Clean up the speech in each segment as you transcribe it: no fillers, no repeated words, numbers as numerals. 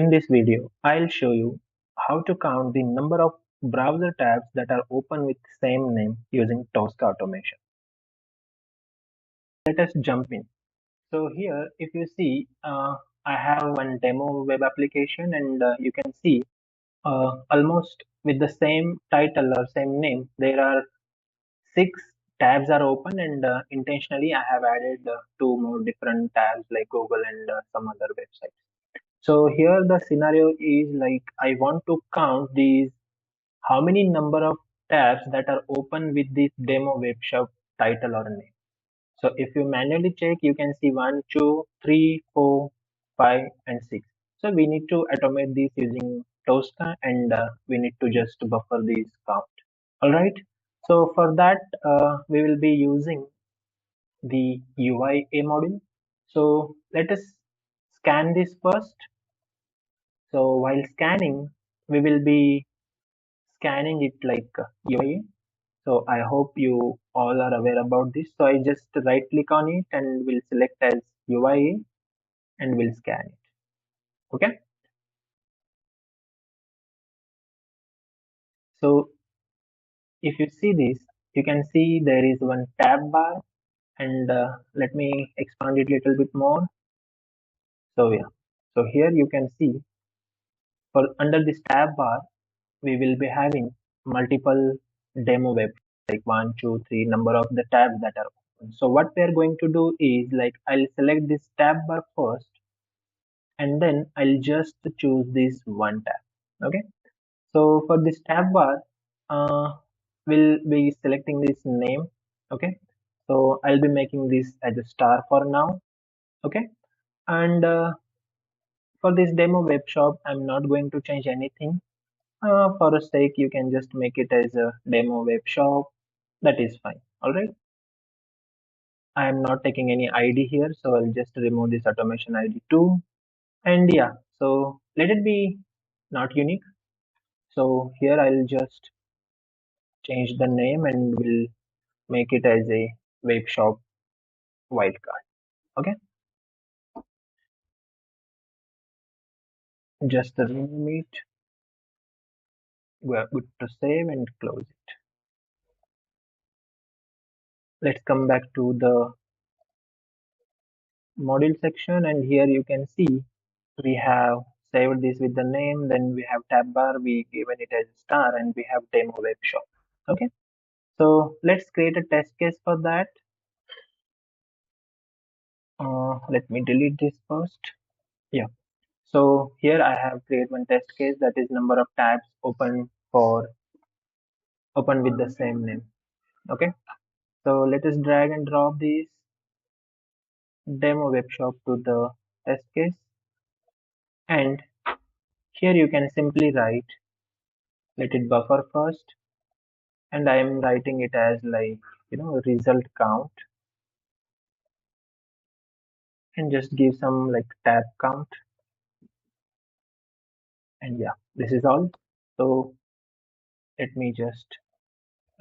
In this video, I'll show you how to count the number of browser tabs that are open with same name using TOSCA automation. Let us jump in. So here, if you see, I have one demo web application and you can see almost with the same title or same name, there are 6 tabs are open and intentionally I have added 2 more different tabs like Google and some other websites. So here the scenario is like I want to count these how many number of tabs that are open with this demo web shop title or name. So if you manually check, you can see 1, 2, 3, 4, 5, and 6. So we need to automate this using Tosca and we need to just buffer these count. All right. So for that, we will be using the UIA module. So let us scan this first. So while scanning, we will be scanning it like UIA. So I hope you all are aware about this. So I just right click on it and will select as UIA and will scan it. Okay. So if you see this, you can see there is one tab bar and let me expand it a little bit more. So yeah. So here you can see for under this tab bar, we will be having multiple demo web like 1, 2, 3 number of the tabs that are open. So what we are going to do is like I'll select this tab bar first and then I'll just choose this one tab. Okay. So for this tab bar, we'll be selecting this name. Okay. So I'll be making this as a star for now. Okay. And for this demo web shop, I'm not going to change anything. For a sake, you can just make it as a demo web shop. That is fine. All right. I am not taking any ID here, so I'll just remove this automation ID too. And yeah, so let it be not unique. So here I'll just change the name and we'll make it as a web shop wildcard. Okay, just remove it. We are good to save and close it. Let's come back to the module section and here you can see we have saved this with the name, then we have tab bar, we given it as a star and we have demo web shop. Okay, so let's create a test case for that. Let me delete this first. Yeah, so here I have created one test case that is number of tabs open with the same name. Okay, so let us drag and drop this demo web shop to the test case and here you can simply write let it buffer first and I am writing it as like result count and just give some like tab count and yeah, this is all. So let me just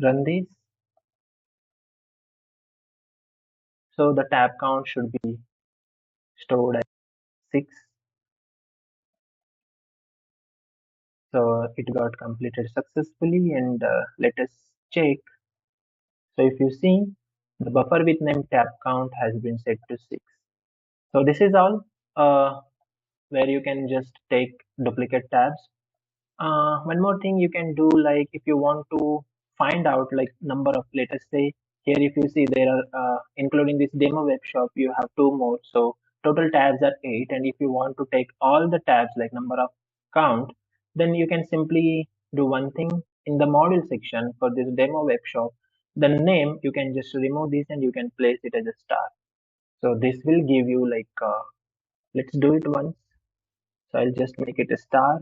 run this. So the tab count should be stored at 6. So it got completed successfully and let us check. So if you see the buffer with name tab count has been set to 6. So this is all where you can just take duplicate tabs. One more thing you can do, like if you want to find out like number of, let us say here if you see there are including this demo web shop you have 2 more, so total tabs are 8 and if you want to take all the tabs like number of count, then you can simply do one thing in the module section for this demo web shop, the name you can just remove this and you can place it as a star. So this will give you like let's do it once. So I'll just make it a star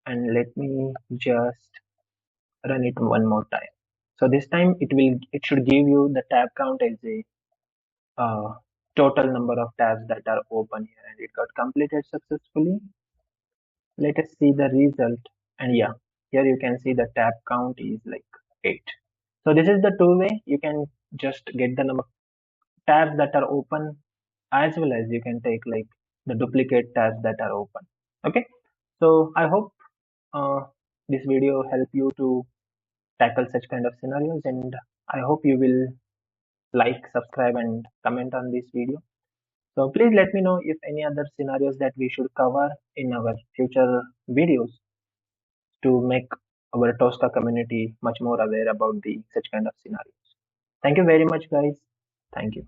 and let me just run it one more time. So this time it should give you the tab count as a total number of tabs that are open here and it got completed successfully. Let us see the result and yeah, here you can see the tab count is like 8. So this is the two-way you can just get the number of tabs that are open as well as you can take like the duplicate tabs that are open. Okay, so I hope uh, this video help you to tackle such kind of scenarios, and I hope you will like, subscribe, and comment on this video. So please let me know if any other scenarios that we should cover in our future videos to make our TOSCA community much more aware about the such kind of scenarios. Thank you very much, guys. Thank you.